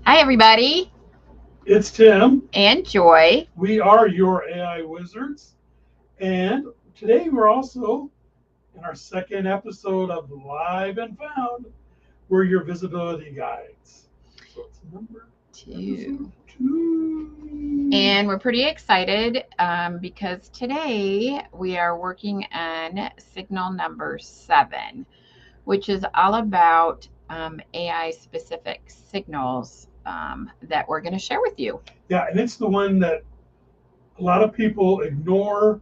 Hi, everybody, It's Tim. and Joy. We are your AI wizards. And today we're also in our second episode of Live and Found. We're your visibility guides. So it's episode 2. And we're pretty excited because today we are working on signal number 7, which is all about AI specific signals that we're going to share with you. Yeah, and it's the one that a lot of people ignore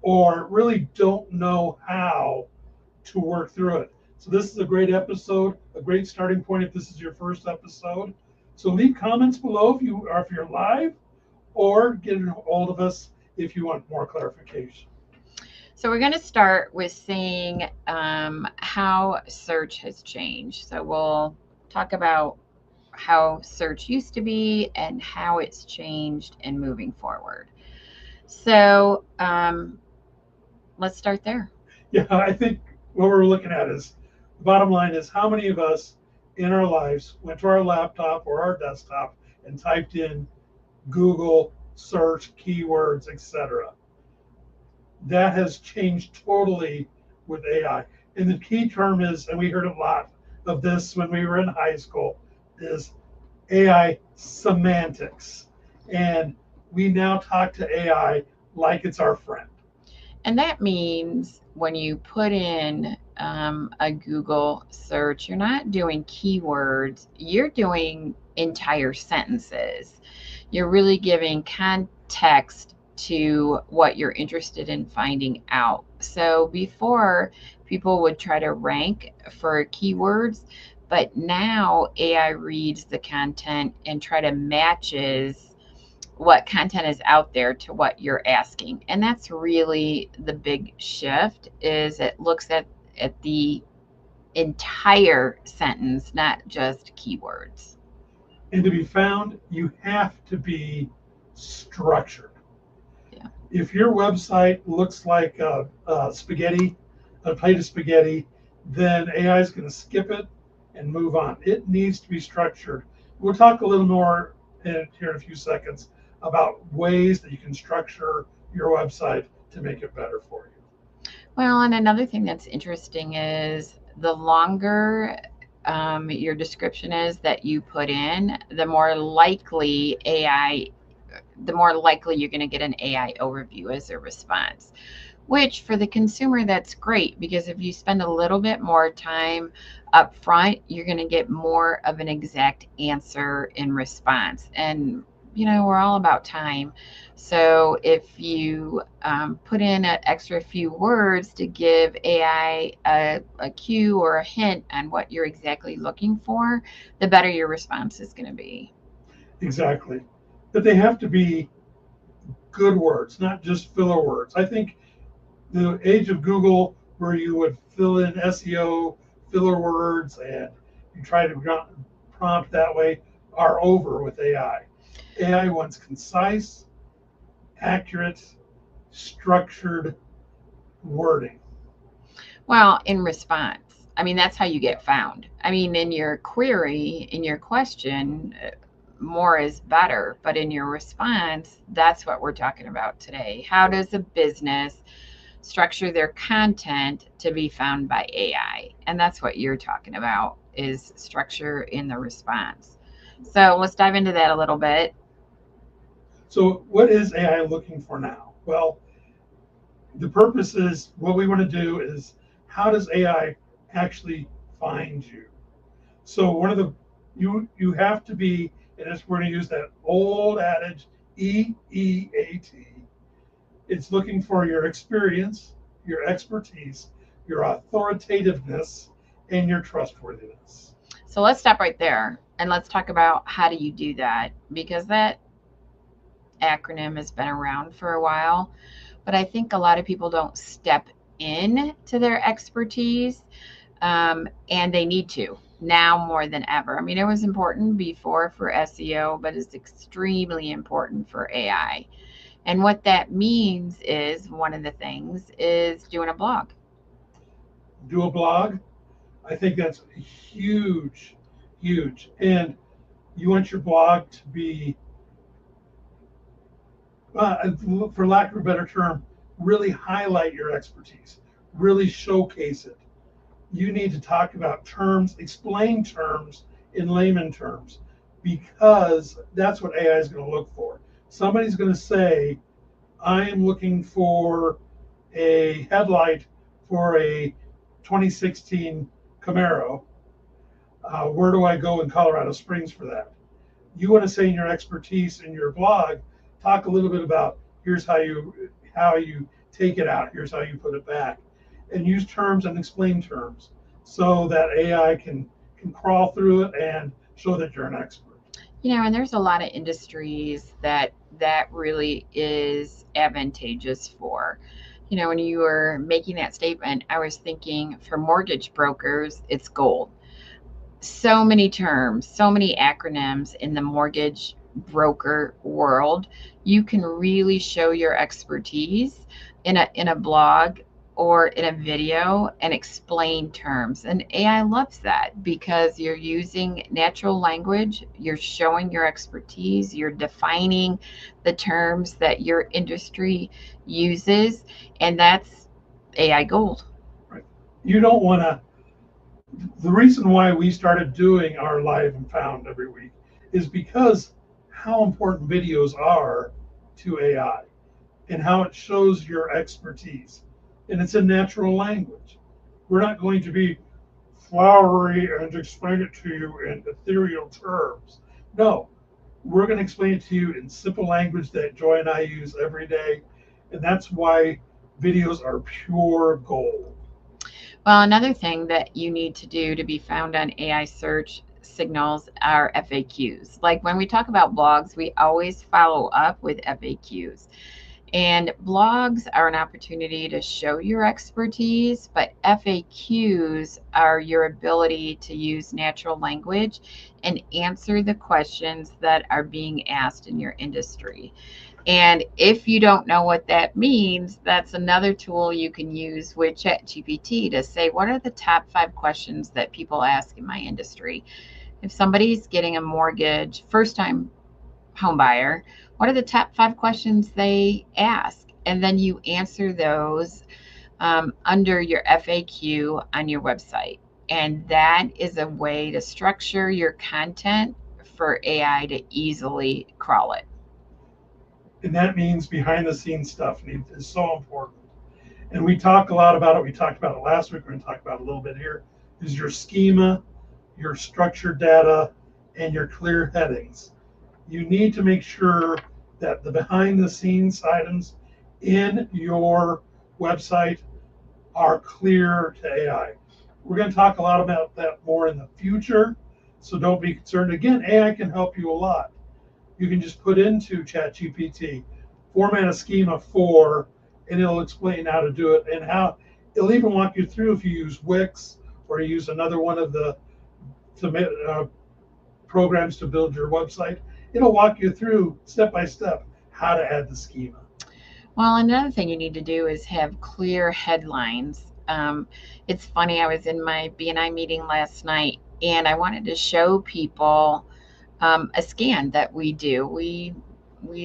or really don't know how to work through it. So this is a great episode, a great starting point if this is your first episode. So leave comments below if you're live, or get a hold of us if you want more clarification. So we're going to start with seeing how search has changed. So we'll talk about how search used to be and how it's changed and moving forward. So let's start there. Yeah, I think what we're looking at is the bottom line is how many of us in our lives went to our laptop or our desktop and typed in Google search keywords, etc. That has changed totally with AI. And the key term is, and we heard a lot of this when we were in high school, is AI semantics. And we now talk to AI like it's our friend. And that means when you put in a Google search, you're not doing keywords, you're doing entire sentences. You're really giving context to what you're interested in finding out. So before, people would try to rank for keywords, but now AI reads the content and try to matches what content is out there to what you're asking. And that's really the big shift, is it looks at the entire sentence, not just keywords. And to be found, you have to be structured. Yeah. If your website looks like a plate of spaghetti, then AI is going to skip it and move on. It needs to be structured. We'll talk a little more here in a few seconds about ways that you can structure your website to make it better for you. Well, and another thing that's interesting is the longer your description is that you put in, the more likely you're going to get an AI overview as a response. Which for the consumer, that's great, because if you spend a little bit more time up front, you're going to get more of an exact answer in response. And we're all about time. So if you put in an extra few words to give AI a cue or a hint on what you're exactly looking for, the better your response is going to be. Exactly. But they have to be good words, not just filler words. I think the age of Google, where you would fill in SEO filler words and you try to prompt that way, are over with AI. AI wants concise, accurate, structured wording. Well, in response, I mean, that's how you get found. I mean, in your query, in your question, more is better, but in your response, that's what we're talking about today. How does a business structure their content to be found by AI? And that's what you're talking about, is structure in the response. So let's dive into that a little bit. So, what is AI looking for now? Well, the purpose is what we want to do is how does AI actually find you? So one of the you have to be, and we're going to use that old adage EEAT. It's looking for your experience, your expertise, your authoritativeness, and your trustworthiness. So let's stop right there and let's talk about how do you do that, because that acronym has been around for a while, but I think a lot of people don't step in to their expertise, and they need to now more than ever. I mean, it was important before for SEO, but it's extremely important for AI. And what that means is, one of the things is doing a blog. Do a blog. I think that's huge, huge. And You want your blog to be, for lack of a better term, really highlight your expertise, really showcase it. You need to talk about terms, explain terms in layman terms, because that's what AI is going to look for. Somebody's going to say, I am looking for a headlight for a 2016 Camaro. Where do I go in Colorado Springs for that? You want to say in your expertise in your blog, talk a little bit about here's how you take it out, here's how you put it back, and use terms and explain terms so that AI can crawl through it and show that you're an expert. And there's a lot of industries that really is advantageous for. When you were making that statement, I was thinking for mortgage brokers, it's gold. So many terms, so many acronyms in the mortgage broker world. You can really show your expertise in a blog or in a video and explain terms. And AI loves that because you're using natural language, you're showing your expertise, you're defining the terms that your industry uses, and that's AI gold. Right. You don't want to. The reason why we started doing our live and found every week is because how important videos are to AI and how it shows your expertise. And it's in natural language. We're not going to be flowery and explain it to you in ethereal terms. No, we're going to explain it to you in simple language that Joy and I use every day. And that's why videos are pure gold. Well, another thing that you need to do to be found on AI search signals are FAQs. Like when we talk about blogs, we always follow up with FAQs. And blogs are an opportunity to show your expertise, but FAQs are your ability to use natural language and answer the questions that are being asked in your industry. And if you don't know what that means, that's another tool you can use with ChatGPT to say, what are the top 5 questions that people ask in my industry? If somebody's getting a mortgage, first time home buyer, what are the top 5 questions they ask? And then you answer those under your FAQ on your website. And that is a way to structure your content for AI to easily crawl it. And that means behind the scenes stuff is so important. And we talk a lot about it. We talked about it last week. We're going to talk about it a little bit here. Is your schema, your structured data, and your clear headings. You need to make sure that the behind the scenes items in your website are clear to AI. We're going to talk a lot about that more in the future, so don't be concerned. Again, AI can help you a lot. You can just put into ChatGPT, format a schema for, and it'll explain how to do it and how it'll even walk you through if you use Wix or you use another one of the programs to build your website. It'll walk you through step by step how to add the schema. Well, another thing you need to do is have clear headlines. It's funny, I was in my BNI meeting last night and I wanted to show people a scan that we do. We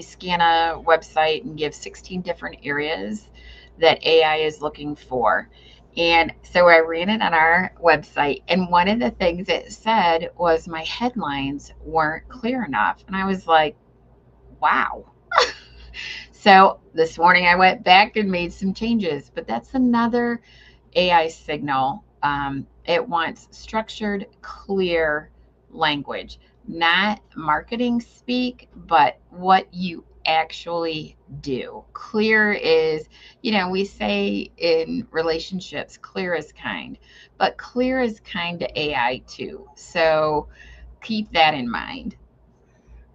scan a website and give 16 different areas that AI is looking for. And so I ran it on our website, and one of the things it said was my headlines weren't clear enough. And I was like, wow. So this morning I went back and made some changes, but that's another AI signal. It wants structured, clear language, not marketing speak, but what you actually do. Clear is, we say in relationships, clear is kind, but clear is kind to AI too. So keep that in mind.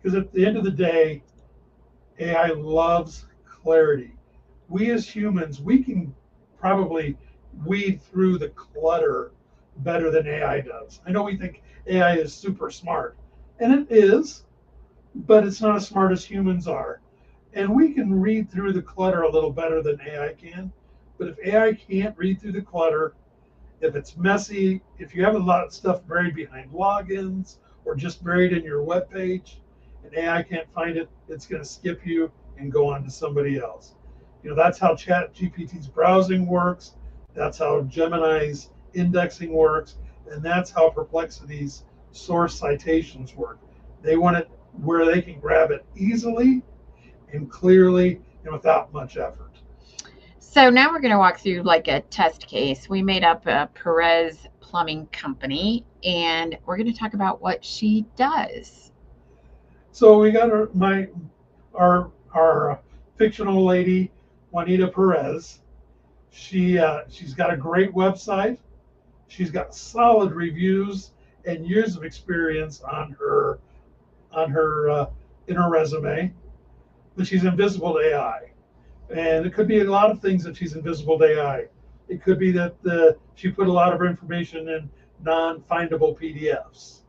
Because at the end of the day, AI loves clarity. We as humans, we can probably weed through the clutter better than AI does. I know we think AI is super smart, and it is, but it's not as smart as humans are. And we can read through the clutter a little better than AI can. But if AI can't read through the clutter, if it's messy, if you have a lot of stuff buried behind logins or just buried in your web page, and AI can't find it, it's going to skip you and go on to somebody else. That's how ChatGPT's browsing works. That's how Gemini's indexing works. And that's how Perplexity's source citations work. They want it where they can grab it easily and clearly and without much effort. So now we're going to walk through like a test case. We made up a Perez Plumbing company, and we're going to talk about what she does. So we got our fictional lady, Juanita Perez. She's got a great website. She's got solid reviews and years of experience on her in her resume, but she's invisible to AI. And it could be a lot of things that she's invisible to AI. It could be that she put a lot of her information in non-findable PDFs.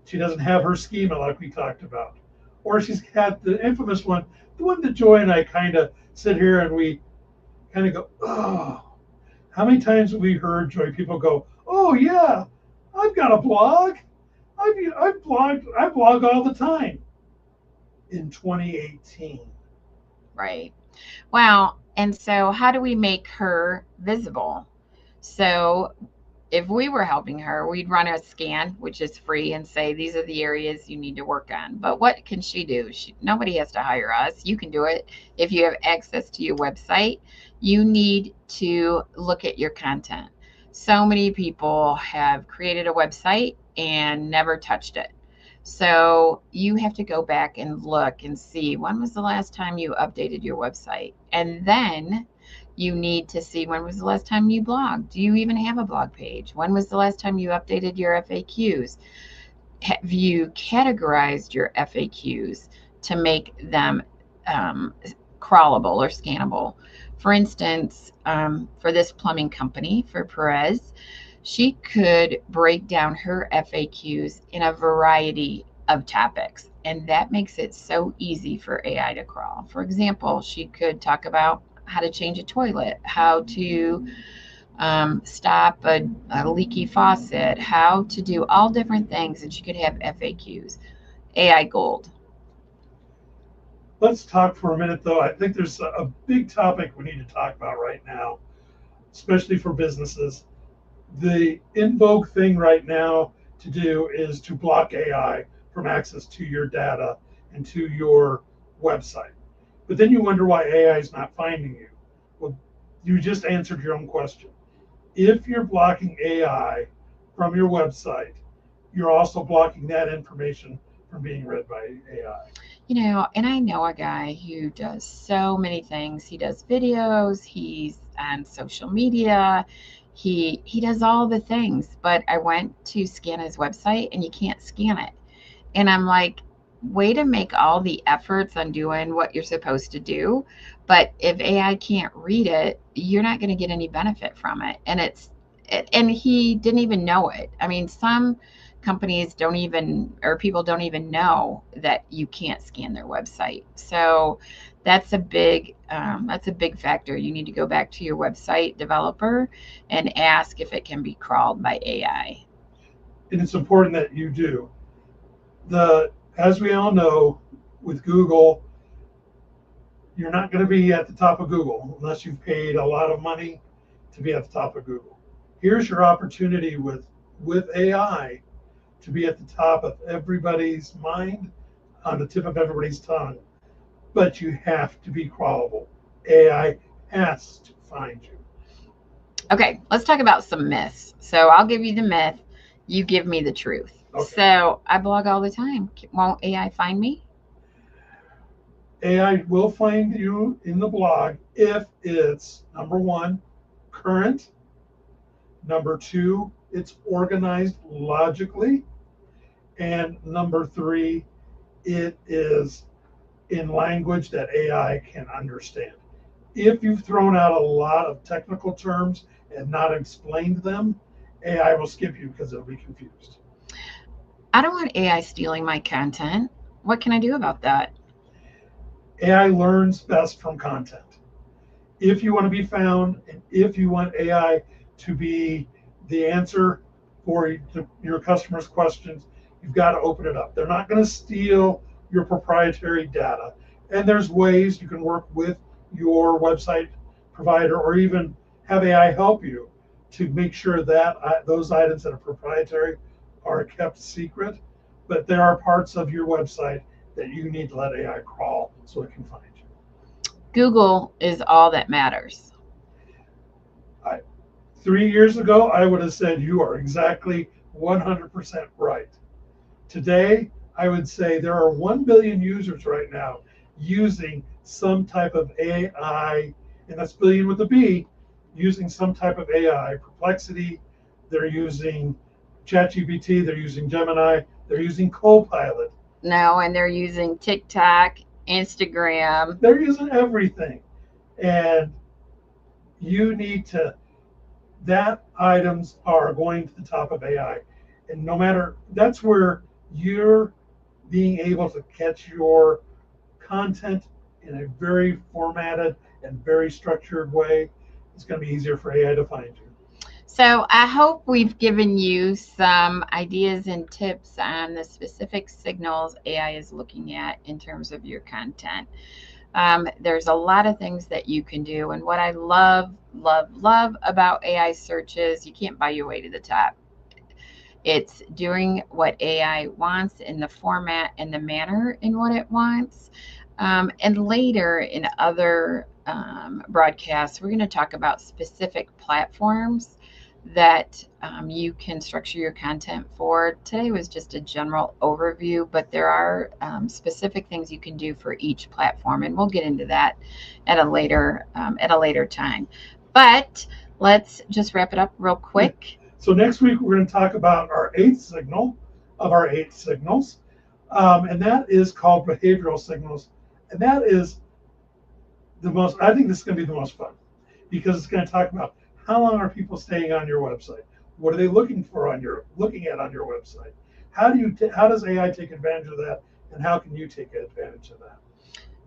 She doesn't have her schema like we talked about. Or she's had the infamous one, the one that Joy and I kind of sit here and we kind of go, oh. How many times have we heard, Joy, people go, oh yeah, I've got a blog. I blog all the time in 2018. Right. Well, and so how do we make her visible? So if we were helping her, we'd run a scan, which is free, and say, these are the areas you need to work on. But what can she do? Nobody has to hire us. You can do it. If you have access to your website, you need to look at your content. So many people have created a website and never touched it. So you have to go back and look and see, when was the last time you updated your website? And then you need to see, when was the last time you blogged? Do you even have a blog page? When was the last time you updated your FAQs? Have you categorized your FAQs to make them crawlable or scannable? For instance, for this plumbing company, for Perez, she could break down her FAQs in a variety of topics, and that makes it so easy for AI to crawl. For example, she could talk about how to change a toilet, how to stop a leaky faucet, how to do all different things, and she could have FAQs. AI gold. Let's talk for a minute, though. I think there's a big topic we need to talk about right now, especially for businesses. The in vogue thing right now to do is to block AI from access to your data and to your website. But then you wonder why AI is not finding you. Well, you just answered your own question. If you're blocking AI from your website, you're also blocking that information from being read by AI. And I know a guy who does so many things. He does videos, he's on social media, he does all the things, but I went to scan his website and you can't scan it. And I'm like, way to make all the efforts on doing what you're supposed to do, but if AI can't read it, you're not going to get any benefit from it. And he didn't even know it. I mean, some companies don't even, or people don't even know that you can't scan their website. So that's a big factor. You need to go back to your website developer and ask if it can be crawled by AI. And it's important that you do. As we all know, with Google, you're not going to be at the top of Google unless you've paid a lot of money to be at the top of Google. Here's your opportunity with AI to be at the top of everybody's mind, on the tip of everybody's tongue. But you have to be crawlable. AI has to find you. Okay, let's talk about some myths. So I'll give you the myth, you give me the truth. Okay. So I blog all the time. Won't AI find me? AI will find you in the blog if it's, number one, current. Number two, it's organized logically. And number three, it is in language that AI can understand. If you've thrown out a lot of technical terms and not explained them, AI will skip you because it'll be confused. I don't want AI stealing my content. What can I do about that? AI learns best from content. If you want to be found, and if you want AI to be the answer for your customers' questions, you've got to open it up. They're not going to steal your proprietary data. And there's ways you can work with your website provider or even have AI help you to make sure that those items that are proprietary are kept secret. But there are parts of your website that you need to let AI crawl so it can find you. Google is all that matters. 3 years ago, I would have said you are exactly 100% right. Today, I would say there are 1 billion users right now using some type of AI, and that's billion with a B, using some type of AI. Perplexity, they're using ChatGPT, they're using Gemini, they're using Copilot. No, and they're using TikTok, Instagram. They're using everything. And you need to, that items are going to the top of AI. And no matter, that's where you're being able to catch your content in a very formatted and very structured way. It's going to be easier for AI to find you. So I hope we've given you some ideas and tips on the specific signals AI is looking at in terms of your content. There's a lot of things that you can do. And what I love about AI searches, you can't buy your way to the top. It's doing what AI wants in the format and the manner in what it wants. And later in other broadcasts, we're going to talk about specific platforms that you can structure your content for. Today was just a general overview, but there are specific things you can do for each platform, and we'll get into that at a later time. But let's just wrap it up real quick. So next week we're going to talk about our 8th signal of our 8 signals, and that is called behavioral signals, and that is the most. I think this is going to be the most fun because it's going to talk about how long are people staying on your website? What are they looking at on your website? How does AI take advantage of that, and how can you take advantage of that?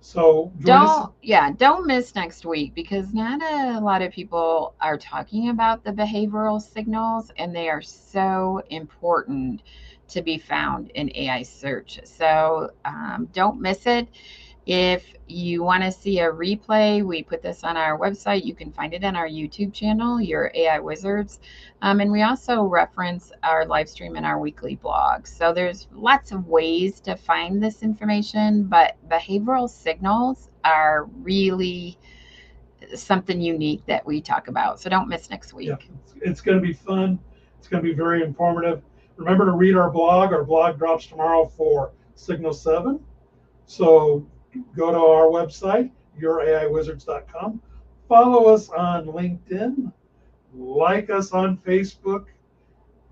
So don't miss next week, because not a lot of people are talking about the behavioral signals, and they are so important to be found in AI search. So don't miss it. If you want to see a replay, we put this on our website. You can find it on our YouTube channel, Your AI Wizards. And we also reference our live stream and our weekly blog. So there's lots of ways to find this information, but behavioral signals are really something unique that we talk about. So don't miss next week. Yeah, it's going to be fun. It's going to be very informative. Remember to read our blog. Our blog drops tomorrow for Signal 7. So go to our website, youraiwizards.com. Follow us on LinkedIn. Like us on Facebook.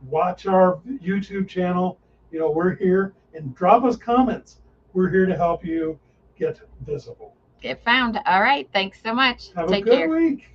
Watch our YouTube channel. We're here, and drop us comments. We're here to help you get visible. Get found. All right. Thanks so much. Have a good week.